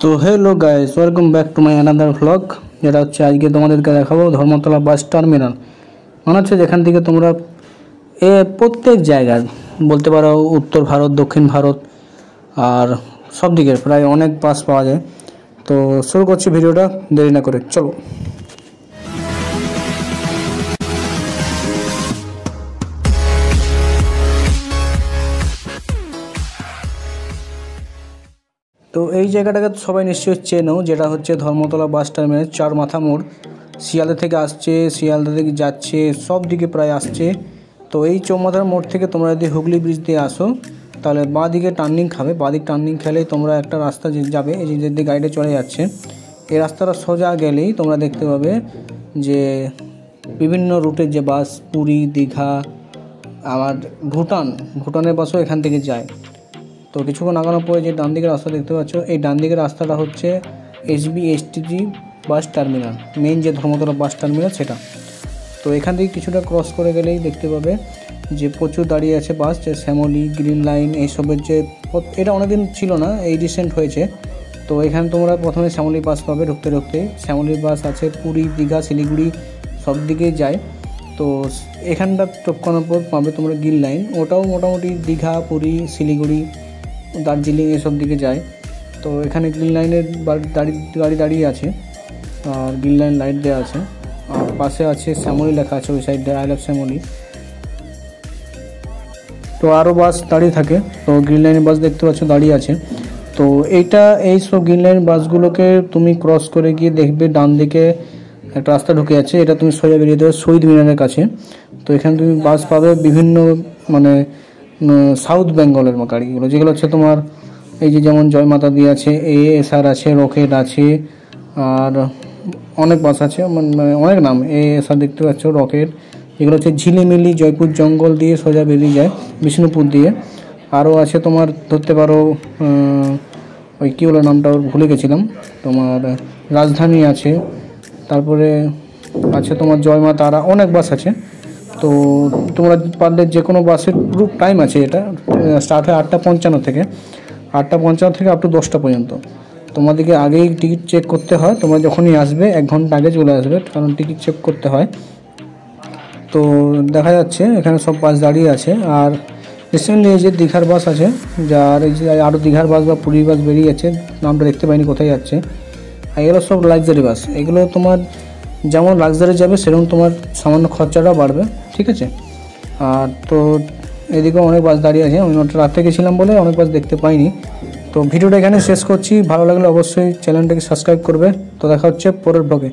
তো hello guys, welcome back to my another vlog. যেটা হচ্ছে আজকে তোমাদেরকে দেখাবো ধর্মতলা বাস টার্মিনাল। মানে হচ্ছে যেখান থেকে তোমরা প্রত্যেক জায়গায় বলতে পারো, উত্তর ভারত, দক্ষিণ ভারত আর সব দিকের প্রায় অনেক বাস পাওয়া যায়। তো শুরু করছি ভিডিওটা, দেরি না করে চলো। তো এই জায়গাটাকে সবাই নিশ্চয়ই চেনো, যেটা হচ্ছে ধর্মতলা বাস টার্মিনাল, চার মাথা মোড়। শিয়ালদা থেকে আসছে, শিয়ালদা থেকে যাচ্ছে, সব দিকে প্রায় আসছে। তো এই চৌমাথার মোড় থেকে তোমরা যদি হুগলি ব্রিজ দিয়ে আসো, তাহলে বাঁ দিকে টার্নিং খাবে। বাঁ দিক টার্নিং খেলেই তোমরা একটা রাস্তা যাবে, এই যে দিকে গাড়িটা চলে যাচ্ছে, এই রাস্তাটা সোজা গেলেই তোমরা দেখতে পাবে যে বিভিন্ন রুটের যে বাস, পুরী, দীঘা, আবার ভুটানের বাসও এখান থেকে যায়। তো কিছুক্ষণ আগানোর পরে যে ডান দিকের রাস্তা দেখতে পাচ্ছ, এই ডান দিকের রাস্তাটা হচ্ছে SBSTG বাস টার্মিনাল, মেইন যে ধর্মতলা বাস টার্মিনাল সেটা। তো এখান থেকে কিছুটা ক্রস করে গেলেই দেখতে পাবে যে প্রচুর দাঁড়িয়ে আছে বাস, যে শ্যামলী, গ্রিন লাইন এইসবের যে, এটা অনেকদিন ছিল না, এই রিসেন্ট হয়েছে। তো এখানে তোমরা প্রথমে শ্যামলী বাস পাবে, ঢুকতে শ্যামলী বাস আছে পুরী, দীঘা, শিলিগুড়ি সব দিকেই যায়। তো এখানটা টপকানোর পর পাবে তোমরা গ্রিন লাইন, ওটাও মোটামুটি দীঘা, পুরী, শিলিগুড়ি, দার্জিলিং এসব দিকে যায়। তো এখানে গ্রিন লাইনের গাড়ি দাঁড়িয়ে আছে, আর গ্রিন লাইন লাইট দেওয়া আছে, আর পাশে আছে শ্যামলী লেখা আছে ওই সাইডে, আই লাভ শ্যামলী। তো আরও বাস দাঁড়িয়ে থাকে, তো গ্রিন লাইনের বাস দেখতে পাচ্ছ দাঁড়িয়ে আছে। তো এই সব গ্রিন লাইন বাসগুলোকে তুমি ক্রস করে গিয়ে দেখবে ডান দিকে একটা রাস্তা ঢুকে যাচ্ছে, এটা তুমি সোজা বেরিয়ে দেবে শহীদ মিনারের কাছে। তো এখানে তুমি বাস পাবে বিভিন্ন, মানে সাউথ বেঙ্গলের গাড়িগুলো, যেগুলো হচ্ছে তোমার এই যে যেমন জয়মাতা দি আছে, ASR আছে, রকেট আছে, আর অনেক বাস আছে, মানে অনেক নাম। ASR দেখতে পাচ্ছ, রকেট, এগুলো হচ্ছে ঝিলিমিলি জয়পুর জঙ্গল দিয়ে সোজা বেরিয়ে যায় বিষ্ণুপুর দিয়ে। আরও আছে তোমার, ধরতে পারো ওই কী হলো নামটা ভুলে গেছিলাম, তোমার রাজধানী আছে, তারপরে আছে তোমার জয়মা তারা, অনেক বাস আছে। তো তোমরা পারলে যে কোনো বাসের পুরো টাইম আছে, এটা স্টার্ট হয় 8:55 থেকে, 8:55 থেকে আপ টু 10টা পর্যন্ত। তোমাদেরকে আগেই টিকিট চেক করতে হয়, তোমরা যখনই আসবে 1 ঘন্টা আগে চলে আসবে, কারণ টিকিট চেক করতে হয়। তো দেখা যাচ্ছে এখানে সব বাস দাঁড়িয়ে আছে। আর রিসেন্টলি এই যে দীঘার বাস আছে, যার এই যে আরও দীঘার বাস বা পুরীর বাস বেরিয়ে যাচ্ছে, নামটা দেখতে পাইনি কোথায় যাচ্ছে। আর এগুলো সব লাক্সারি বাস, এগুলো তোমার যেমন লাক্সারি যাবে সেরকম তোমার সামান্য খরচাটাও বাড়বে, ঠিক আছে। আর তো এদিকেও অনেক বাস দাঁড়িয়ে আছে, আমি রাতে গেছিলাম বলে অনেক বাস দেখতে পাইনি। তো ভিডিওটা এখানে শেষ করছি, ভালো লাগলে অবশ্যই চ্যানেলটাকে সাবস্ক্রাইব করবে। তো দেখা হচ্ছে পরের ব্লগে।